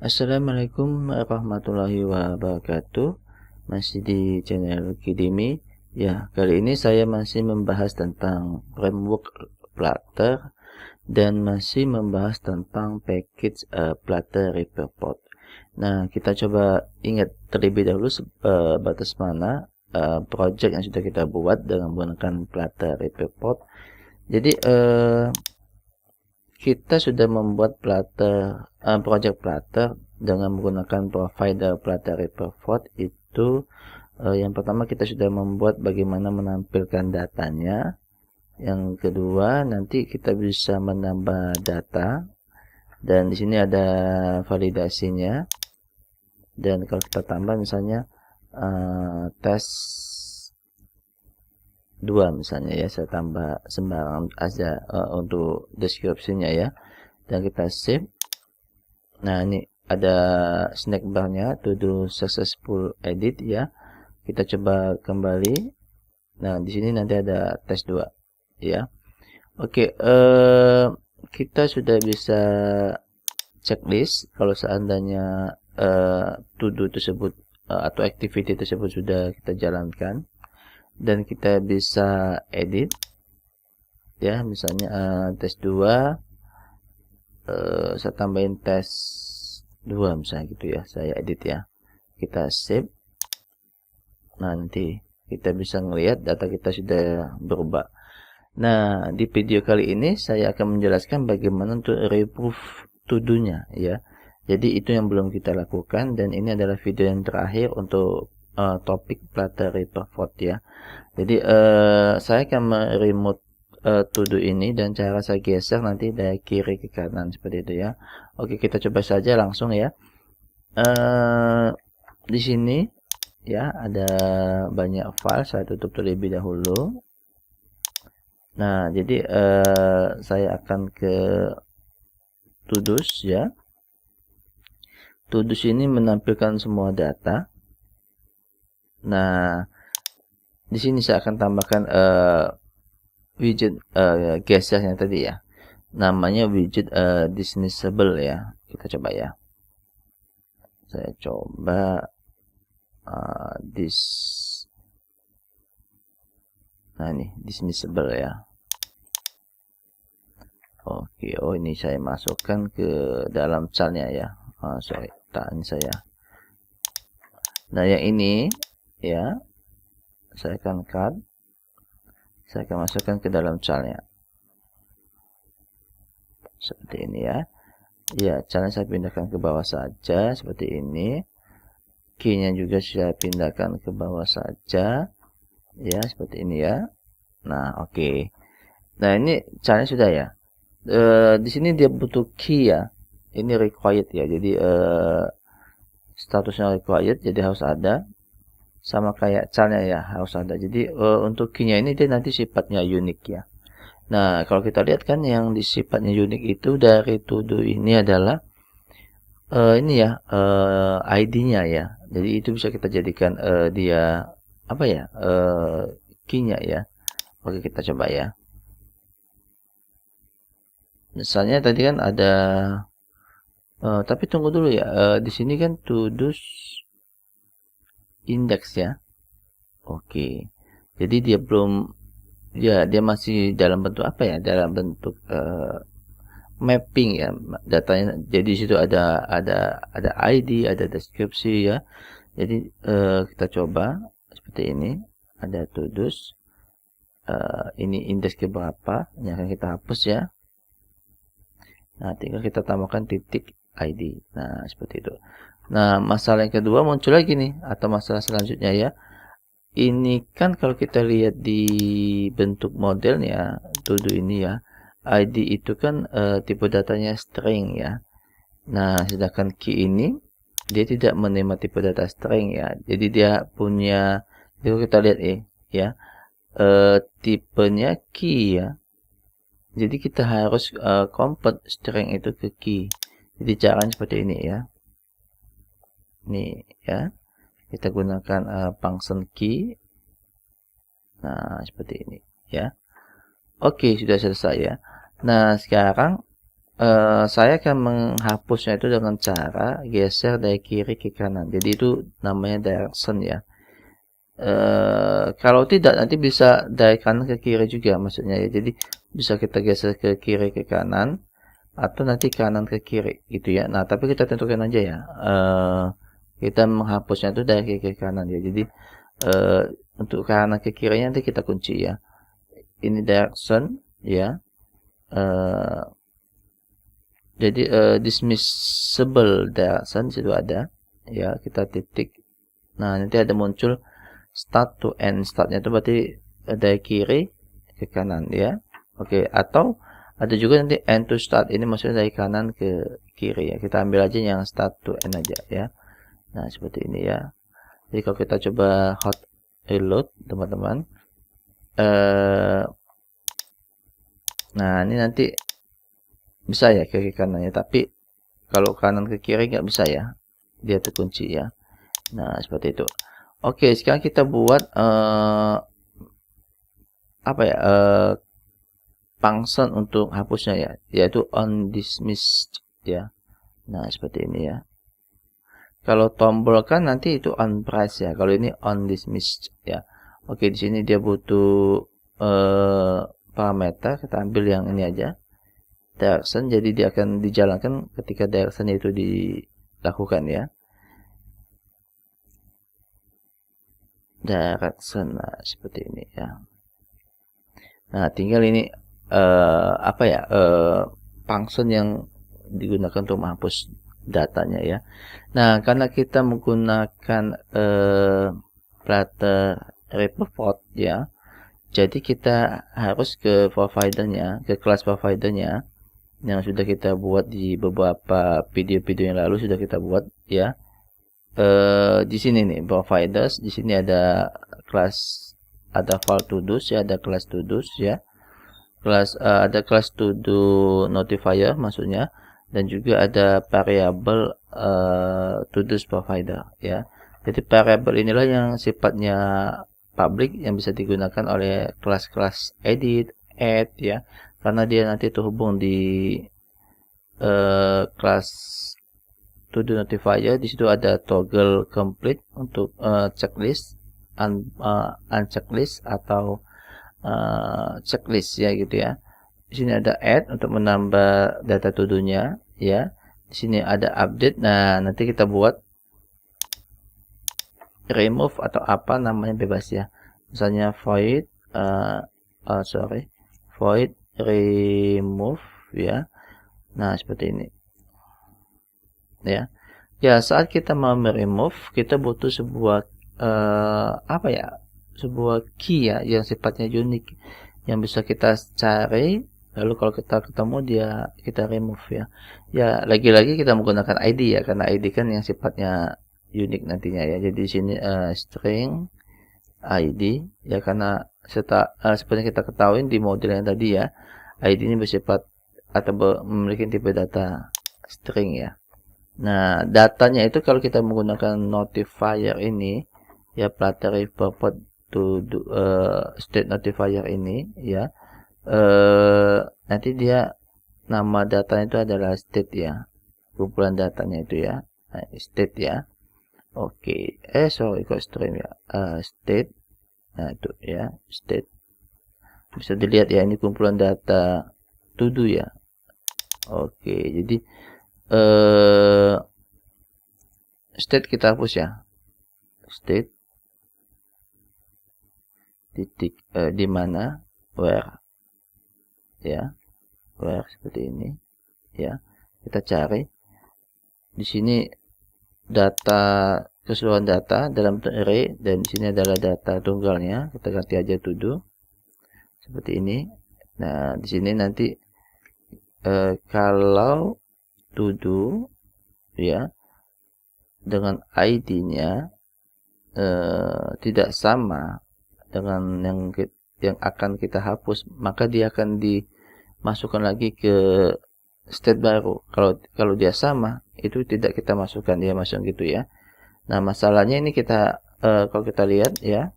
Assalamualaikum warahmatullahi wabarakatuh. Masih di channel Kidimi. Ya, kali ini saya masih membahas tentang framework Flutter dan masih membahas tentang package Flutter Report. Nah, kita coba ingat terlebih dahulu batas mana project yang sudah kita buat dengan menggunakan Flutter Report. Jadi kita sudah membuat project Flutter dengan menggunakan provider Flutter Report itu. Yang pertama kita sudah membuat bagaimana menampilkan datanya. Yang kedua nanti kita bisa menambah data dan di sini ada validasinya. Dan kalau kita tambah misalnya tes 2 misalnya ya, saya tambah sembarang aja untuk deskripsinya ya, dan kita save. Nah, ini ada snack barnya to do successful edit ya. Kita coba kembali. Nah, di sini nanti ada tes 2 ya. Oke, kita sudah bisa checklist kalau seandainya to do tersebut atau activity tersebut sudah kita jalankan, dan kita bisa edit ya, misalnya tes 2 saya tambahin tes 2 misalnya gitu ya, saya edit ya, kita save. Nanti kita bisa ngelihat data kita sudah berubah. Nah, di video kali ini saya akan menjelaskan bagaimana untuk remove to do-nya ya. Jadi itu yang belum kita lakukan, dan ini adalah video yang terakhir untuk topik Flutter Report ya. Jadi saya akan meremote to do ini, dan cara saya geser nanti dari kiri ke kanan seperti itu ya. Oke, kita coba saja langsung ya. Di sini ya ada banyak file, saya tutup terlebih dahulu. Nah, jadi saya akan ke Todo's ya. Todo's ini menampilkan semua data. Nah, di sini saya akan tambahkan widget gesernya tadi ya. Namanya widget dismissible ya. Kita coba ya. Saya coba nah ini dismissible ya. Oke, oh ini saya masukkan ke dalam chart-nya ya. Sorry, ini saya. Nah, yang ini ya, saya akan cut. Saya akan masukkan ke dalam chart-nya. Seperti ini ya. Ya, chart-nya saya pindahkan ke bawah saja seperti ini. Key-nya juga saya pindahkan ke bawah saja. Ya, seperti ini ya. Nah, oke. Nah, ini chart-nya sudah ya. Di sini dia butuh key ya. Ini required ya. Jadi statusnya required, jadi harus ada. Sama kayak chart-nya ya, harus ada. Jadi untuk key-nya ini dia nanti sifatnya unik ya. Nah, kalau kita lihat kan yang di sifatnya unik itu dari to do ini adalah ini ya, ID-nya ya. Jadi itu bisa kita jadikan dia apa ya? Key-nya ya. Oke, kita coba ya. Misalnya tadi kan ada tapi tunggu dulu ya. Di sini kan to do index ya. Oke. Jadi dia belum ya, dia masih dalam bentuk apa ya? Dalam bentuk mapping ya datanya. Jadi situ ada ID, ada deskripsi ya. Jadi kita coba seperti ini. Ada to do's. Ini indeks ke berapa? Ini akan kita hapus ya. Nah, tinggal kita tambahkan titik ID. Nah, seperti itu. Nah, masalah yang kedua muncul lagi nih, atau masalah selanjutnya ya. Ini kan kalau kita lihat di bentuk modelnya, to do ini ya, ID itu kan tipe datanya string ya. Nah, sedangkan key ini dia tidak menerima tipe data string ya. Jadi dia punya, itu kita lihat ya, tipenya key ya. Jadi kita harus convert string itu ke key. Jadi caranya seperti ini ya. Ini ya. Kita gunakan function key. Nah, seperti ini ya. Oke, sudah selesai ya. Nah, sekarang saya akan menghapusnya itu dengan cara geser dari kiri ke kanan. Jadi itu namanya direction ya. Kalau tidak nanti bisa dari kanan ke kiri juga maksudnya ya. Jadi bisa kita geser ke kiri ke kanan atau nanti kanan ke kiri gitu ya. Nah, tapi kita tentukan aja ya. Kita menghapusnya itu dari kiri ke kanan ya. Jadi untuk kanan ke kirinya nanti kita kunci ya. Ini direction ya. Jadi dismissible direction situ ada ya, kita titik. Nah, nanti ada muncul start to end. Startnya itu berarti dari kiri ke kanan ya. Oke, atau ada juga nanti end to start. Ini maksudnya dari kanan ke kiri ya. Kita ambil aja yang start to end aja ya. Nah, seperti ini ya. Jadi kalau kita coba hot reload teman-teman, nah ini nanti bisa ya kiri kanannya, tapi kalau kanan ke kiri nggak bisa ya, dia terkunci ya. Nah, seperti itu. Oke, sekarang kita buat apa ya, function untuk hapusnya ya, yaitu on dismissed ya. Nah, seperti ini ya. Kalau tombol kan nanti itu on press ya, kalau ini on dismissed ya. Oke, di sini dia butuh parameter, kita ambil yang ini aja, direction. Jadi dia akan dijalankan ketika direction itu dilakukan ya. Direction, nah, seperti ini ya. Nah, tinggal ini apa ya, function yang digunakan untuk menghapus datanya ya. Nah, karena kita menggunakan Flutter report ya, jadi kita harus ke providernya, ke kelas providernya yang sudah kita buat di beberapa video-video yang lalu sudah kita buat ya. Di sini nih providers, di sini ada kelas, ada file to do's ya, ada kelas to do's ya, kelas ada kelas to do notifier maksudnya, dan juga ada variable to do's provider ya. Jadi variable inilah yang sifatnya public yang bisa digunakan oleh kelas-kelas edit, add ya, karena dia nanti terhubung di kelas to do notifier. Di situ ada toggle complete untuk checklist, unchecklist atau checklist ya gitu ya. Di sini ada add untuk menambah data to do-nya ya. Di sini ada update. Nah, nanti kita buat remove atau apa namanya bebas ya. Misalnya void void remove ya. Nah, seperti ini. Ya. Ya, saat kita mau remove, kita butuh sebuah apa ya? Sebuah key ya yang sifatnya unik yang bisa kita cari, lalu kalau kita ketemu dia kita remove ya. Ya, lagi-lagi kita menggunakan ID ya, karena ID kan yang sifatnya unik nantinya ya. Jadi di sini string ID ya, karena seperti kita ketahui di model yang tadi ya, ID ini bersifat atau memiliki tipe data string ya. Nah, datanya itu kalau kita menggunakan notifier ini ya, Flutter report to do, state notifier ini ya, nanti dia nama datanya itu adalah state ya, kumpulan datanya itu ya, nah, state ya. Oke, sorry kok stream ya, state. Nah, itu ya, state. Bisa dilihat ya, ini kumpulan data to do ya. Oke, jadi state kita hapus ya, state titik di mana where ya, where seperti ini ya. Kita cari di sini data, keseluruhan data dalam bentuk array, dan di sini adalah data tunggalnya. Kita ganti aja to do seperti ini. Nah, di sini nanti kalau to do ya dengan ID-nya tidak sama dengan yang akan kita hapus, maka dia akan dimasukkan lagi ke state baru. Kalau dia sama, itu tidak kita masukkan, dia masuk gitu ya. Nah, masalahnya ini kita kalau kita lihat ya,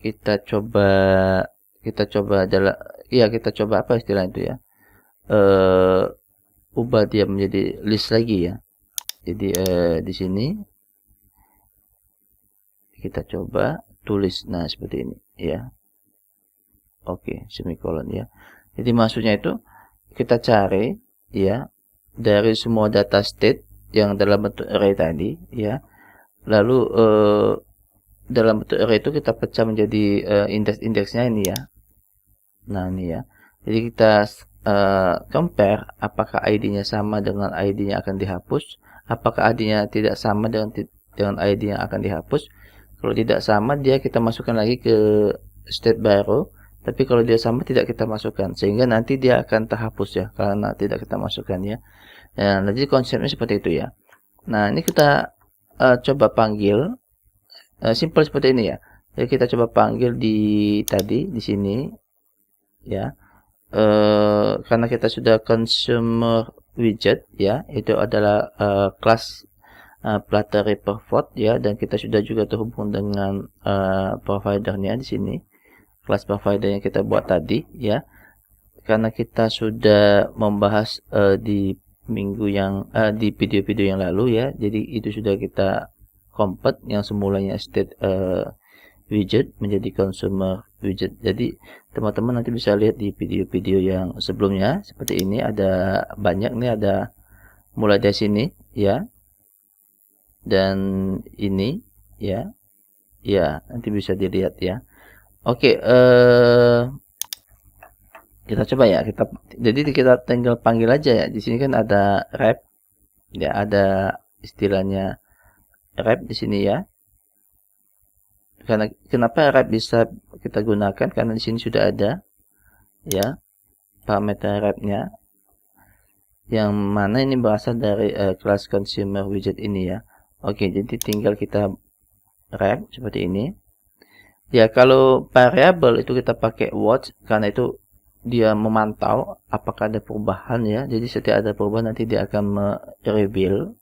kita coba ya kita coba apa istilah itu ya, ubah dia menjadi list lagi ya. Jadi di sini kita coba tulis, nah seperti ini ya. Oke, semikolon ya. Jadi maksudnya itu kita cari ya dari semua data state yang dalam bentuk array tadi ya. Lalu dalam bentuk array itu kita pecah menjadi indeks-indeksnya ini ya. Nah ini ya. Jadi kita compare apakah ID-nya sama dengan ID yang akan dihapus, apakah ID-nya tidak sama dengan ID yang akan dihapus. Kalau tidak sama, dia kita masukkan lagi ke state baru. Tapi kalau dia sama, tidak kita masukkan, sehingga nanti dia akan terhapus ya, karena tidak kita masukkan ya. Nah, jadi konsepnya seperti itu ya. Nah, ini kita coba panggil simple seperti ini ya. Jadi kita coba panggil di sini ya. Karena kita sudah consumer widget ya, itu adalah kelas Flutter Report ya, dan kita sudah juga terhubung dengan providernya di sini, kelas provider yang kita buat tadi ya. Karena kita sudah membahas di minggu yang di video-video yang lalu ya, jadi itu sudah kita convert yang semulanya state widget menjadi consumer widget. Jadi teman-teman nanti bisa lihat di video-video yang sebelumnya seperti ini, ada banyak nih, ada mulai dari sini ya, dan ini ya, nanti bisa dilihat ya. Oke, kita coba ya, jadi kita tinggal panggil aja ya. Di sini kan ada rep ya, ada istilahnya rep di sini ya. Karena kenapa rep bisa kita gunakan, karena di sini sudah ada ya parameter repnya, yang mana ini berasal dari kelas consumer widget ini ya. Oke, jadi tinggal kita rep seperti ini. Ya, kalau variable itu kita pakai watch, karena itu dia memantau apakah ada perubahan ya. Jadi setiap ada perubahan nanti dia akan mereveal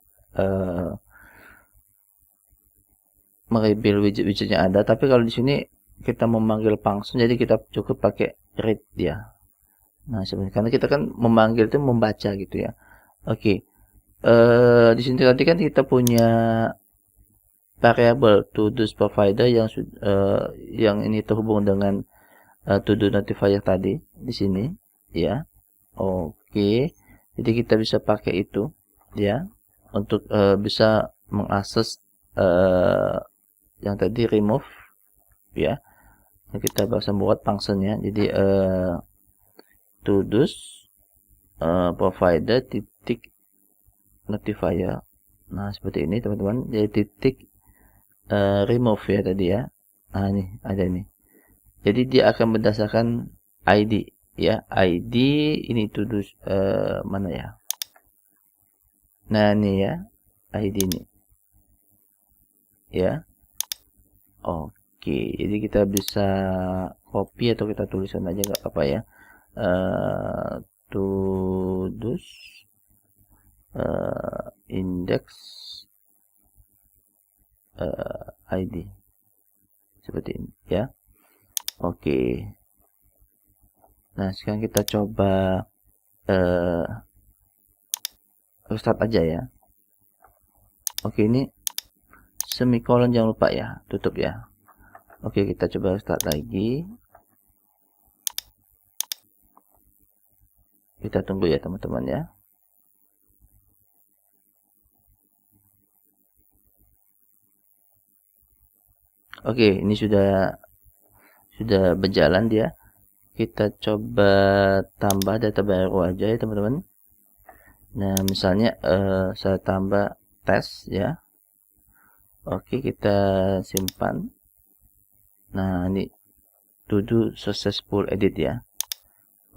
widget-widgetnya ada. Tapi kalau di sini kita memanggil function, jadi kita cukup pakai read ya. Nah, sebenarnya karena kita kan memanggil itu membaca gitu ya. Oke. Di sini tadi kan kita punya variable to-do provider yang ini terhubung dengan to-do notifier tadi di sini ya. Oke. Jadi kita bisa pakai itu ya untuk bisa mengakses yang tadi remove ya. Kita bisa buat functionnya. Jadi to-do provider titik notifier. Nah, seperti ini teman-teman. Jadi titik remove ya tadi ya. Nah, ini ada ini. Jadi dia akan berdasarkan ID ya. ID ini to do mana ya? Nah, ini ya. ID ini. Ya. Oke, jadi kita bisa copy atau kita tulisan aja nggak apa-apa ya. To do index ID seperti ini ya. Oke. Nah, sekarang kita coba restart aja ya. Oke, ini semikolon jangan lupa ya, tutup ya. Oke, kita coba restart lagi. Kita tunggu ya teman-teman ya. Oke, ini sudah berjalan dia. Kita coba tambah data baru aja ya teman-teman. Nah, misalnya saya tambah tes ya. Oke, kita simpan. Nah, ini to do successful edit ya.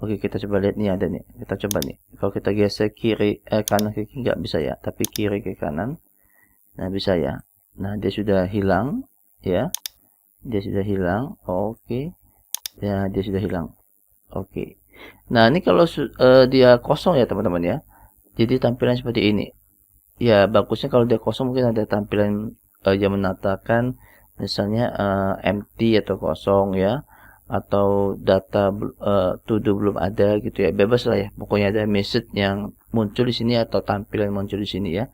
Oke, kita coba lihat nih, ada nih. Kita coba nih. Kalau kita geser kiri kanan ke kiri nggak bisa ya, tapi kiri ke kanan. Nah, bisa ya. Nah, dia sudah hilang ya. Dia sudah hilang. Oke. Ya, dia sudah hilang. Oke. Nah, ini kalau dia kosong ya teman-teman ya. Jadi tampilan seperti ini. Ya, bagusnya kalau dia kosong mungkin ada tampilan yang menatakan misalnya empty atau kosong ya, atau data to do belum ada gitu ya, bebas lah ya. Pokoknya ada message yang muncul di sini atau tampilan muncul di sini ya.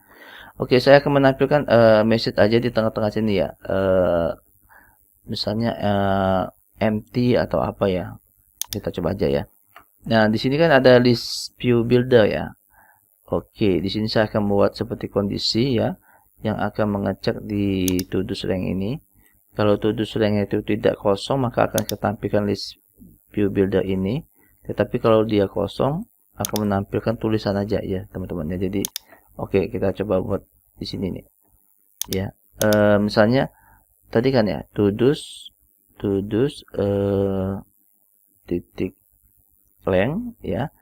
Oke, saya akan menampilkan message aja di tengah-tengah sini ya. Misalnya empty atau apa ya. Kita coba aja ya. Nah, di sini kan ada list view builder ya. Oke, di sini saya akan membuat seperti kondisi ya yang akan mengecek di to do rank ini. Kalau to do rank itu tidak kosong, maka akan ketampilkan list view builder ini. Tetapi kalau dia kosong, akan menampilkan tulisan aja ya, teman-teman. Jadi, oke, kita coba buat di sini nih. Ya, misalnya tadi kan ya, to do titik length ya.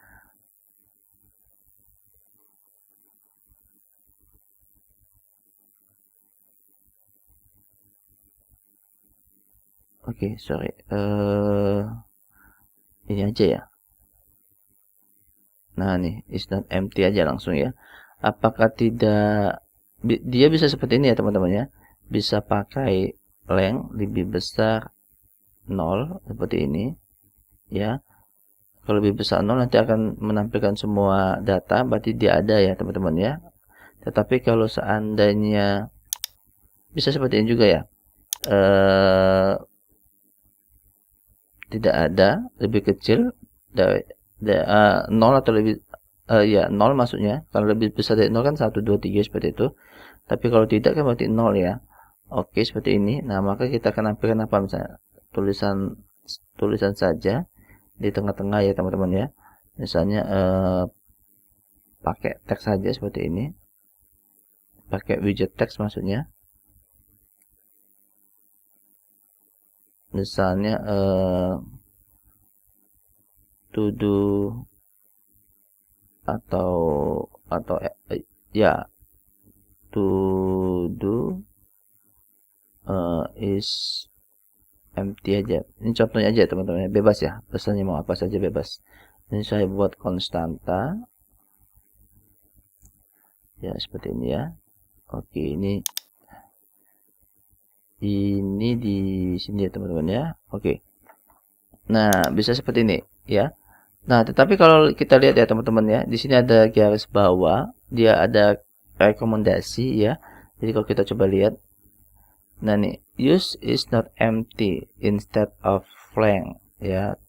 Oke, sorry. Ini aja ya. Nah, nih, is not empty aja langsung ya. Apakah tidak, dia bisa seperti ini ya, teman-teman ya. Bisa pakai length lebih besar 0 seperti ini ya. Kalau lebih besar 0 nanti akan menampilkan semua data, berarti dia ada ya, teman-teman ya. Tetapi kalau seandainya bisa seperti ini juga ya. Tidak ada, lebih kecil dari 0 atau lebih ya 0 maksudnya. Kalau lebih besar dari 0 kan 1 2 3 seperti itu. Tapi kalau tidak kan berarti 0 ya. Oke, seperti ini. Nah, maka kita akan nampilkan apa misalnya? Tulisan saja di tengah-tengah ya, teman-teman ya. Misalnya pakai teks saja seperti ini. Pakai widget teks maksudnya. Misalnya to do atau ya to do is empty aja. Ini contohnya aja teman-teman, bebas ya, pesannya mau apa saja bebas. Ini saya buat konstanta ya, seperti ini ya. Oke, ini di sini ya teman-teman ya. Oke, nah bisa seperti ini ya. Nah, tetapi kalau kita lihat ya teman-teman ya, di sini ada garis bawah, dia ada rekomendasi ya. Jadi kalau kita coba lihat, nah nih, use is not empty instead of blank ya,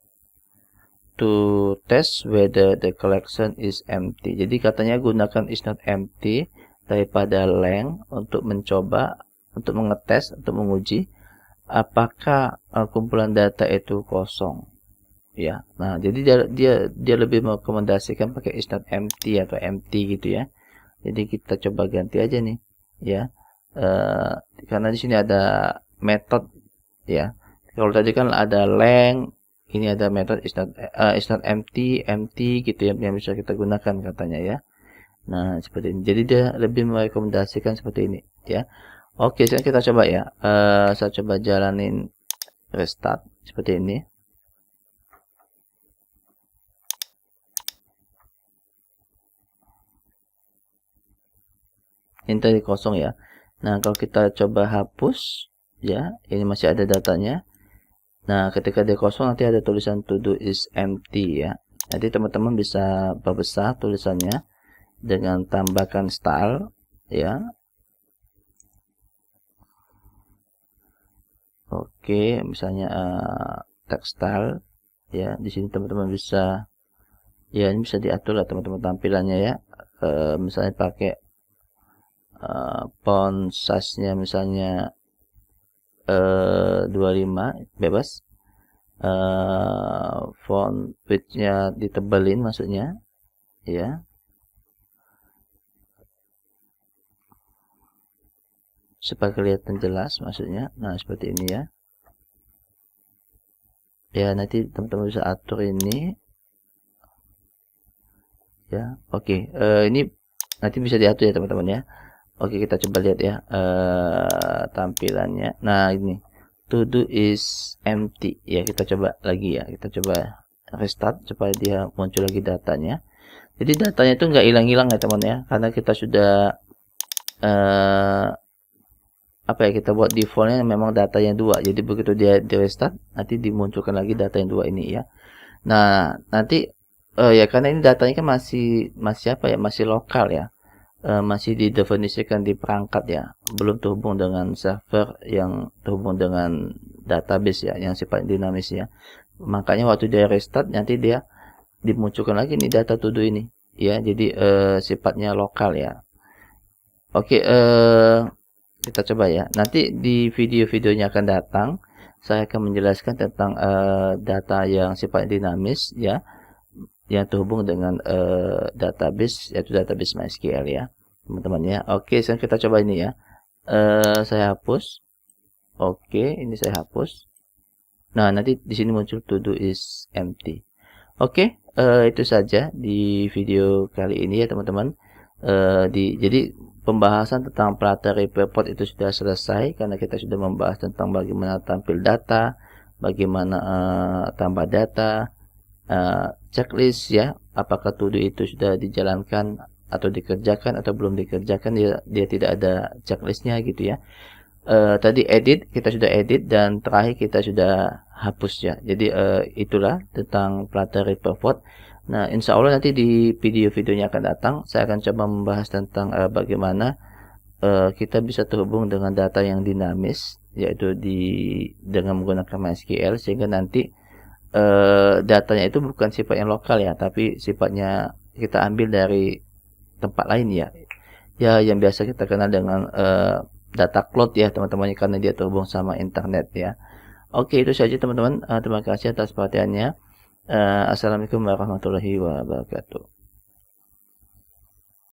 to test whether the collection is empty. Jadi katanya gunakan is not empty daripada length untuk mencoba, untuk mengetes, untuk menguji apakah kumpulan data itu kosong. Ya, nah jadi dia lebih merekomendasikan pakai is not empty atau empty gitu ya. Jadi kita coba ganti aja nih, ya, karena di sini ada metode ya. Kalau tadi kan ada length, ini ada metode is not empty gitu ya, yang bisa kita gunakan katanya ya. Nah seperti ini. Jadi dia lebih merekomendasikan seperti ini ya. Oke, sekarang kita coba ya. Saya coba jalanin restart seperti ini. Ini tadi kosong ya. Nah, kalau kita coba hapus ya, ini masih ada datanya. Nah, ketika dia kosong nanti ada tulisan to do is empty ya. Nanti teman-teman bisa perbesar tulisannya dengan tambahkan style ya. Oke, misalnya text style ya. Di sini teman-teman bisa ya, ini bisa diatur lah teman-teman tampilannya ya. Misalnya pakai font size-nya misalnya 25 bebas, font width-nya ditebelin maksudnya ya, supaya kelihatan jelas maksudnya. Nah seperti ini ya. Ya nanti teman-teman bisa atur ini ya. Oke, ini nanti bisa diatur ya teman-teman ya. Oke, kita coba lihat ya tampilannya. Nah, ini to do is empty ya. Kita coba lagi ya. Kita coba restart supaya dia muncul lagi datanya. Jadi datanya itu nggak hilang-hilang ya teman ya, karena kita sudah apa ya, kita buat defaultnya memang data yang 2. Jadi begitu dia di restart nanti dimunculkan lagi data yang 2 ini ya. Nah, nanti ya karena ini datanya kan masih apa ya, masih lokal ya. Masih didefinisikan di perangkat ya, belum terhubung dengan server yang terhubung dengan database ya, yang sifat dinamis ya. Makanya waktu dia restart nanti dia dimunculkan lagi nih data to do ini ya, jadi sifatnya lokal ya. Oke, kita coba ya. Nanti di video-videonya akan datang saya akan menjelaskan tentang data yang sifatnya dinamis ya, yang terhubung dengan database, yaitu database MySQL ya, teman-teman ya. Oke, sekarang kita coba ini ya. Saya hapus. Oke, ini saya hapus. Nah, nanti di sini muncul to do is empty. Oke, itu saja di video kali ini ya, teman-teman. Jadi pembahasan tentang Platari report itu sudah selesai karena kita sudah membahas tentang bagaimana tampil data, bagaimana tambah data, checklist ya, apakah to do itu sudah dijalankan atau dikerjakan atau belum dikerjakan, dia tidak ada checklistnya gitu ya. Tadi edit, kita sudah edit, dan terakhir kita sudah hapus ya. Jadi itulah tentang Platari report. Nah, insya Allah nanti di video-videonya akan datang saya akan coba membahas tentang bagaimana kita bisa terhubung dengan data yang dinamis, yaitu dengan menggunakan MySQL, sehingga nanti datanya itu bukan sifat yang lokal ya, tapi sifatnya kita ambil dari tempat lain ya. Ya, yang biasa kita kenal dengan data cloud ya, teman-teman, karena dia terhubung sama internet ya. Oke, itu saja teman-teman. Terima kasih atas perhatiannya. Assalamualaikum warahmatullahi wabarakatuh.